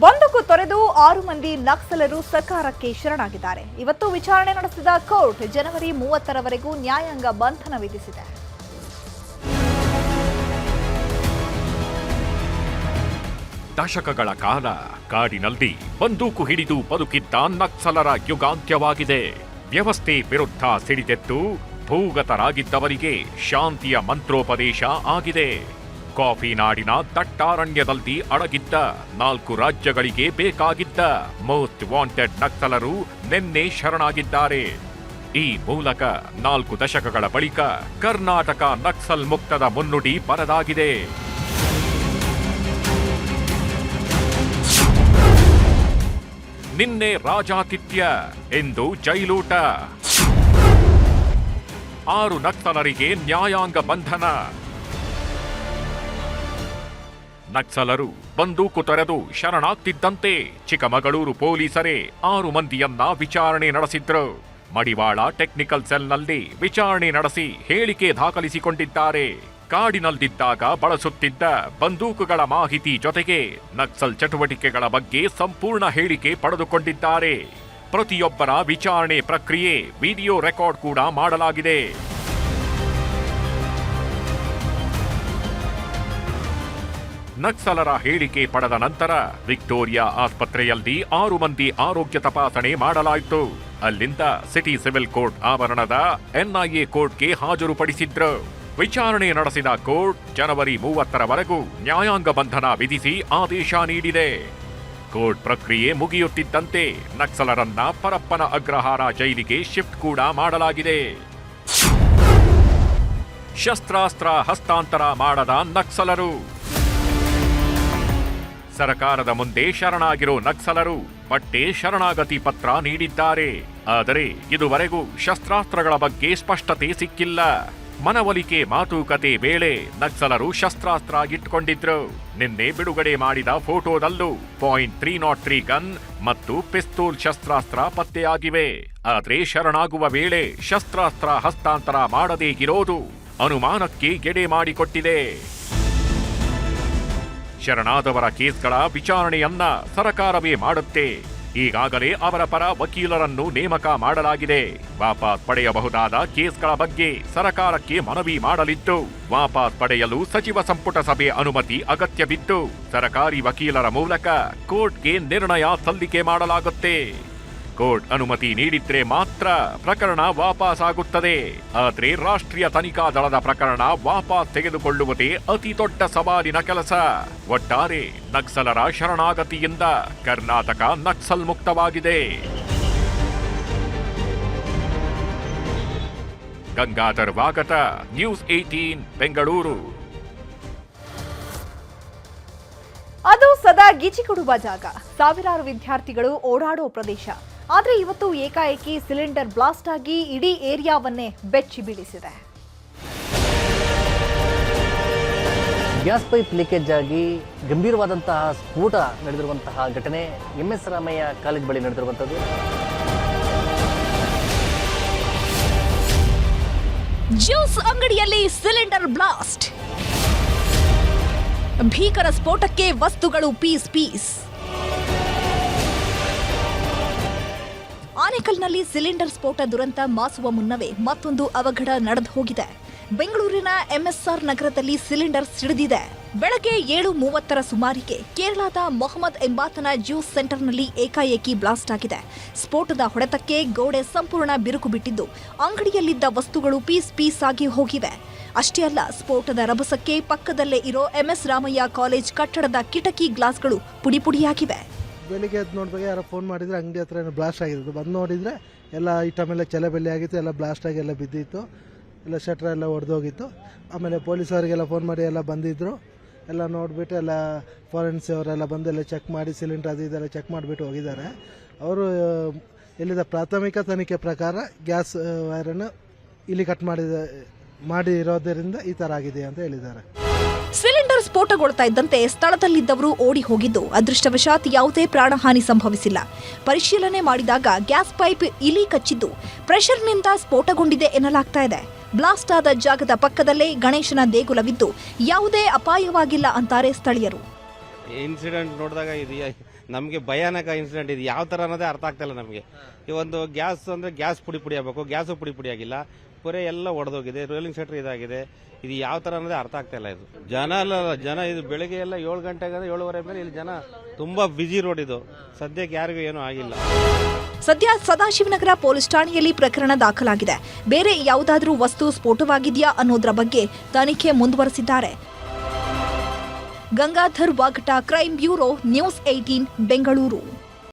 ಬಂದೂಕು ತೊರೆದು 6 ಮಂದಿ ನಕ್ಸಲರು ಸರ್ಕಾರಕ್ಕೆ ಶರಣಾಗಿದ್ದಾರೆ. ಇವತ್ತು ವಿಚಾರಣೆ ನಡೆಸಿದ ಕೋರ್ಟ್ ಜನವರಿ 30ರವರೆಗೂ ನ್ಯಾಯಾಂಗ ಬಂಧನ ವಿಧಿಸಿದೆ. ದಶಕಗಳ ಕಾಲ ಕಾಡಿನಲ್ಲಿ ಬಂದೂಕು ಹಿಡಿದು ಬದುಕಿದ್ದ ನಕ್ಸಲರ ಯುಗಾಂತ್ಯವಾಗಿದೆ. ವ್ಯವಸ್ಥೆ ವಿರುದ್ಧ ಸಿಡಿದೆದ್ದು ಭೂಗತರಾಗಿದ್ದವರಿಗೆ ಶಾಂತಿಯ ಮಂತ್ರೋಪದೇಶ ಆಗಿದೆ. ಕಾಫಿ ನಾಡಿನ ದಟ್ಟಾರಣ್ಯದಲ್ಲಿ ಅಡಗಿದ್ದ 4 ರಾಜ್ಯಗಳಿಗೆ ಬೇಕಾಗಿದ್ದ ಮೋಸ್ಟ್ ವಾಂಟೆಡ್ ನಕ್ಸಲರು ನಿನ್ನೆ ಶರಣಾಗಿದ್ದಾರೆ. ಈ ಮೂಲಕ 4 ದಶಕಗಳ ಬಳಿಕ ಕರ್ನಾಟಕ ನಕ್ಸಲ್ ಮುಕ್ತದ ಮುನ್ನುಡಿ ಬರೆದಾಗಿದೆ. ನಿನ್ನೆ ರಾಜಾತಿಥ್ಯ, ಇಂದು ಜೈಲೂಟ. 6 ನಕ್ಸಲರಿಗೆ ನ್ಯಾಯಾಂಗ ಬಂಧನ. ನಕ್ಸಲರು ಬಂದೂಕು ತೊರೆದು ಶರಣಾಗ್ತಿದ್ದಂತೆ ಚಿಕ್ಕಮಗಳೂರು ಪೊಲೀಸರೇ 6 ಮಂದಿಯನ್ನ ವಿಚಾರಣೆ ನಡೆಸಿದ್ರು. ಮಡಿವಾಳ ಟೆಕ್ನಿಕಲ್ ಸೆಲ್ನಲ್ಲಿ ವಿಚಾರಣೆ ನಡೆಸಿ ಹೇಳಿಕೆ ದಾಖಲಿಸಿಕೊಂಡಿದ್ದಾರೆ. ಕಾಡಿನಲ್ಲಿದ್ದಾಗ ಬಳಸುತ್ತಿದ್ದ ಬಂದೂಕುಗಳ ಮಾಹಿತಿ ಜೊತೆಗೆ ನಕ್ಸಲ್ ಚಟುವಟಿಕೆಗಳ ಬಗ್ಗೆ ಸಂಪೂರ್ಣ ಹೇಳಿಕೆ ಪಡೆದುಕೊಂಡಿದ್ದಾರೆ. ಪ್ರತಿಯೊಬ್ಬರ ವಿಚಾರಣೆ ಪ್ರಕ್ರಿಯೆ ವಿಡಿಯೋ ರೆಕಾರ್ಡ್ ಕೂಡ ಮಾಡಲಾಗಿದೆ. ನಕ್ಸಲರ ಹೇಳಿಕೆ ಪಡೆದ ನಂತರ ವಿಕ್ಟೋರಿಯಾ ಆಸ್ಪತ್ರೆಯಲ್ಲಿ 6 ಮಂದಿ ಆರೋಗ್ಯ ತಪಾಸಣೆ ಮಾಡಲಾಯಿತು. ಅಲ್ಲಿಂದ ಸಿಟಿ ಸಿವಿಲ್ ಕೋರ್ಟ್ ಆವರಣದ ಎನ್ಐಎ ಕೋರ್ಟ್ಗೆ ಹಾಜರುಪಡಿಸಿದ್ರು. ವಿಚಾರಣೆ ನಡೆಸಿದ ಕೋರ್ಟ್ ಜನವರಿ 30ರವರೆಗೂ ನ್ಯಾಯಾಂಗ ಬಂಧನ ವಿಧಿಸಿ ಆದೇಶ ನೀಡಿದೆ. ಕೋರ್ಟ್ ಪ್ರಕ್ರಿಯೆ ಮುಗಿಯುತ್ತಿದ್ದಂತೆ ನಕ್ಸಲರನ್ನ ಪರಪ್ಪನ ಅಗ್ರಹಾರ ಜೈಲಿಗೆ ಶಿಫ್ಟ್ ಕೂಡ ಮಾಡಲಾಗಿದೆ. ಶಸ್ತ್ರಾಸ್ತ್ರ ಹಸ್ತಾಂತರ ಮಾಡದ ನಕ್ಸಲರು. ಸರ್ಕಾರದ ಮುಂದೆ ಶರಣಾಗಿರೋ ನಕ್ಸಲರು ಪಟ್ಟೆ ಶರಣಾಗತಿ ಪತ್ರ ನೀಡಿದ್ದಾರೆ. ಆದರೆ ಇದುವರೆಗೂ ಶಸ್ತ್ರಾಸ್ತ್ರಗಳ ಬಗ್ಗೆ ಸ್ಪಷ್ಟತೆ ಸಿಕ್ಕಿಲ್ಲ. ಮನವೊಲಿಕೆ ಮಾತುಕತೆ ವೇಳೆ ನಕ್ಸಲರು ಶಸ್ತ್ರಾಸ್ತ್ರ ಇಟ್ಕೊಂಡಿದ್ರು. ನಿನ್ನೆ ಬಿಡುಗಡೆ ಮಾಡಿದ ಫೋಟೋದಲ್ಲೂ .303 ಗನ್ ಮತ್ತು ಪಿಸ್ತೂಲ್ ಶಸ್ತ್ರಾಸ್ತ್ರ ಪತ್ತೆಯಾಗಿವೆ. ಆದರೆ ಶರಣಾಗುವ ವೇಳೆ ಶಸ್ತ್ರಾಸ್ತ್ರ ಹಸ್ತಾಂತರ ಮಾಡದೇ ಇರೋದು ಅನುಮಾನಕ್ಕೆ ಎಡೆ ಮಾಡಿಕೊಟ್ಟಿದೆ. ಶರಣಾದವರ ಕೇಸ್ಗಳ ವಿಚಾರಣೆಯನ್ನ ಸರ್ಕಾರವೇ ಮಾಡುತ್ತೆ. ಈಗಾಗಲೇ ಅವರ ಪರ ವಕೀಲರನ್ನು ನೇಮಕ ಮಾಡಲಾಗಿದೆ. ವಾಪಸ್ ಪಡೆಯಬಹುದಾದ ಕೇಸ್ಗಳ ಬಗ್ಗೆ ಸರ್ಕಾರಕ್ಕೆ ಮನವಿ ಮಾಡಲಿದ್ದು, ವಾಪಸ್ ಪಡೆಯಲು ಸಚಿವ ಸಂಪುಟ ಸಭೆ ಅನುಮತಿ ಅಗತ್ಯವಿದ್ದು ಸರ್ಕಾರಿ ವಕೀಲರ ಮೂಲಕ ಕೋರ್ಟ್ಗೆ ನಿರ್ಣಯ ಸಲ್ಲಿಕೆ ಮಾಡಲಾಗುತ್ತೆ. ಕೋರ್ಟ್ ಅನುಮತಿ ನೀಡಿದ್ರೆ ಮಾತ್ರ ಪ್ರಕರಣ ವಾಪಸ್ ಆಗುತ್ತದೆ. ಆದರೆ ರಾಷ್ಟ್ರೀಯ ತನಿಖಾ ದಳದ ಪ್ರಕರಣ ವಾಪಸ್ ತೆಗೆದುಕೊಳ್ಳುವುದೇ ಅತಿ ದೊಡ್ಡ ಸವಾಲಿನ ಕೆಲಸ. ಒಟ್ಟಾರೆ ನಕ್ಸಲರ ಶರಣಾಗತಿಯಿಂದ ಕರ್ನಾಟಕ ನಕ್ಸಲ್ ಮುಕ್ತವಾಗಿದೆ. ಗಂಗಾಧರ್ ವಾಗತ, ನ್ಯೂಸ್ 18 ಬೆಂಗಳೂರು. ಅದು ಸದಾ ಗಿಚಿಕೊಡುವ ಜಾಗ, ಸಾವಿರಾರು ವಿದ್ಯಾರ್ಥಿಗಳು ಓಡಾಡೋ ಪ್ರದೇಶ. ಆದರೆ ಇವತ್ತು ಏಕಾಏಕಿ ಸಿಲಿಂಡರ್ ಬ್ಲಾಸ್ಟ್ ಆಗಿ ಇಡೀ ಏರಿಯಾವನ್ನೇ ಬೆಚ್ಚಿ ಬೀಳಿಸಿದೆ. ಗ್ಯಾಸ್ ಪೈಪ್ ಲೀಕೇಜ್ ಆಗಿ ಗಂಭೀರವಾದಂತಹ ಸ್ಫೋಟ ನಡೆದಿರುವಂತಹ ಘಟನೆ MS ರಾಮಯ್ಯ ಕಾಲೇಜ್ ಬಳಿ ನಡೆದಿರುವಂಥದ್ದು. ಜ್ಯೂಸ್ ಅಂಗಡಿಯಲ್ಲಿ ಸಿಲಿಂಡರ್ ಬ್ಲಾಸ್ಟ್, ಭೀಕರ ಸ್ಫೋಟಕ್ಕೆ ವಸ್ತುಗಳು ಪೀಸ್. ಆನೇಕಲ್ನಲ್ಲಿ ಸಿಲಿಂಡರ್ ಸ್ಫೋಟ ದುರಂತ ಮಾಸುವ ಮುನ್ನವೇ ಮತ್ತೊಂದು ಅವಘಡ ನಡೆದು ಹೋಗಿದೆ. ಬೆಂಗಳೂರಿನ MSR ನಗರದಲ್ಲಿ ಸಿಲಿಂಡರ್ ಸಿಡಿದಿದೆ. ಬೆಳಗ್ಗೆ 7:30ರ ಸುಮಾರಿಗೆ ಕೇರಳದ ಮೊಹಮ್ಮದ್ ಎಂಬಾತನ ಜ್ಯೂಸ್ ಸೆಂಟರ್ನಲ್ಲಿ ಏಕಾಏಕಿ ಬ್ಲಾಸ್ಟ್ ಆಗಿದೆ. ಸ್ಫೋಟದ ಹೊಡೆತಕ್ಕೆ ಗೋಡೆ ಸಂಪೂರ್ಣ ಬಿರುಕು ಬಿಟ್ಟಿದ್ದು ಅಂಗಡಿಯಲ್ಲಿದ್ದ ವಸ್ತುಗಳು ಪೀಸ್ ಆಗಿ ಹೋಗಿವೆ. ಅಷ್ಟೇ ಅಲ್ಲ, ಸ್ಫೋಟದ ರಭಸಕ್ಕೆ ಪಕ್ಕದಲ್ಲೇ ಇರೋ MS ರಾಮಯ್ಯ ಕಾಲೇಜ್ ಕಟ್ಟಡದ ಕಿಟಕಿ ಗ್ಲಾಸ್ಗಳು ಪುಡಿಯಾಗಿವೆ. ಬೆಳಿಗ್ಗೆ ಎದ್ದು ನೋಡ್ಬೇಕು, ಯಾರೋ ಫೋನ್ ಮಾಡಿದ್ರೆ ಅಂಗಡಿ ಹತ್ರ ಏನೋ ಬ್ಲಾಸ್ಟ್ ಆಗಿತ್ತು. ಬಂದು ನೋಡಿದರೆ ಎಲ್ಲ ಐಟಮ್ ಎಲ್ಲ ಚೆಲೆಬೆಲೆ ಆಗಿತ್ತು, ಎಲ್ಲ ಬ್ಲಾಸ್ಟ್ ಆಗಿ ಎಲ್ಲ ಬಿದ್ದಿತ್ತು, ಎಲ್ಲ ಶಟ್ರ್ ಎಲ್ಲ ಒಡೆದೋಗಿತ್ತು. ಆಮೇಲೆ ಪೊಲೀಸವರಿಗೆಲ್ಲ ಫೋನ್ ಮಾಡಿ ಎಲ್ಲ ಬಂದಿದ್ದರು. ಎಲ್ಲ ನೋಡಿಬಿಟ್ಟು ಎಲ್ಲ ಫಾರೆನ್ಸಿ ಅವರೆಲ್ಲ ಬಂದು ಎಲ್ಲ ಚೆಕ್ ಮಾಡಿ ಸಿಲಿಂಡರ್ ಅದು ಇದೆಲ್ಲ ಚೆಕ್ ಮಾಡಿಬಿಟ್ಟು ಹೋಗಿದ್ದಾರೆ. ಅವರು ಎಲ್ಲಿದ ಪ್ರಾಥಮಿಕ ತನಿಖೆ ಪ್ರಕಾರ ಗ್ಯಾಸ್ ವೈರನ್ನು ಇಲ್ಲಿ ಕಟ್ ಮಾಡಿರೋದರಿಂದ ಈ ಥರ ಆಗಿದೆ ಅಂತ ಹೇಳಿದ್ದಾರೆ. ಸಿಲಿಂಡರ್ ಸ್ಫೋಟಗೊಳ್ತಾ ಇದ್ದಂತೆ ಸ್ಥಳದಲ್ಲಿದ್ದವರು ಓಡಿ ಹೋಗಿದ್ದು ಅದೃಷ್ಟವಶಾತ್ ಯಾವುದೇ ಪ್ರಾಣಹಾನಿ ಸಂಭವಿಸಿಲ್ಲ. ಪರಿಶೀಲನೆ ಮಾಡಿದಾಗ ಗ್ಯಾಸ್ ಪೈಪ್ ಇಲಿ ಕಚ್ಚಿದ್ದು ಪ್ರೆಷರ್ನಿಂದ ಸ್ಫೋಟಗೊಂಡಿದೆ ಎನ್ನಲಾಗ್ತಾ ಇದೆ. ಬ್ಲಾಸ್ಟ್ ಆದ ಜಾಗದ ಪಕ್ಕದಲ್ಲೇ ಗಣೇಶನ ದೇಗುಲವಿದ್ದು ಯಾವುದೇ ಅಪಾಯವಾಗಿಲ್ಲ ಅಂತಾರೆ ಸ್ಥಳೀಯರು. ಇನ್ಸಿಡೆಂಟ್ ನೋಡಿದಾಗ ಇದು ನಮಗೆ ಭಯಾನಕ ಇನ್ಸಿಡೆಂಟ್ ಇದು ಯಾವ ಥರ ಅನ್ನೋದೇ ಅರ್ಥ ಆಗ್ತಾ ಇಲ್ಲ ನಮಗೆ. ಈ ಒಂದು ಗ್ಯಾಸ್ ಅಂದರೆ ಗ್ಯಾಸ್ ಪುಡಿ ಆಗಬೇಕು, ಗ್ಯಾಸು ಪುಡಿ ಆಗಿಲ್ಲ, ಪೊರೆ ಎಲ್ಲ ಒಡೆದೋಗಿದೆ, ರೋಲಿಂಗ್ ಶಟರ್ ಇದಾಗಿದೆ. ಇದು ಯಾವ ಥರ ಅನ್ನೋದೇ ಅರ್ಥ ಆಗ್ತಾ ಇಲ್ಲ. ಇದು ಜನ ಇದು ಬೆಳಗ್ಗೆ ಎಲ್ಲ 7 ಗಂಟೆಗೆ 7:30 ಮೇಲೆ ಇಲ್ಲಿ ಜನ ತುಂಬ ಬ್ಯುಸಿ ರೋಡ್ ಇದು. ಸದ್ಯಕ್ಕೆ ಯಾರಿಗೂ ಏನೂ ಆಗಿಲ್ಲ. ಸದ್ಯ ಸದಾಶಿವನಗರ ಪೊಲೀಸ್ ಠಾಣೆಯಲ್ಲಿ ಪ್ರಕರಣ ದಾಖಲಾಗಿದೆ. ಬೇರೆ ಯಾವುದಾದ್ರೂ ವಸ್ತು ಸ್ಫೋಟವಾಗಿದೆಯಾ ಅನ್ನೋದ್ರ ಬಗ್ಗೆ ತನಿಖೆ ಮುಂದುವರೆಸಿದ್ದಾರೆ. Gangadhar ವಾಗಟ, crime bureau, news 18 Bengaluru.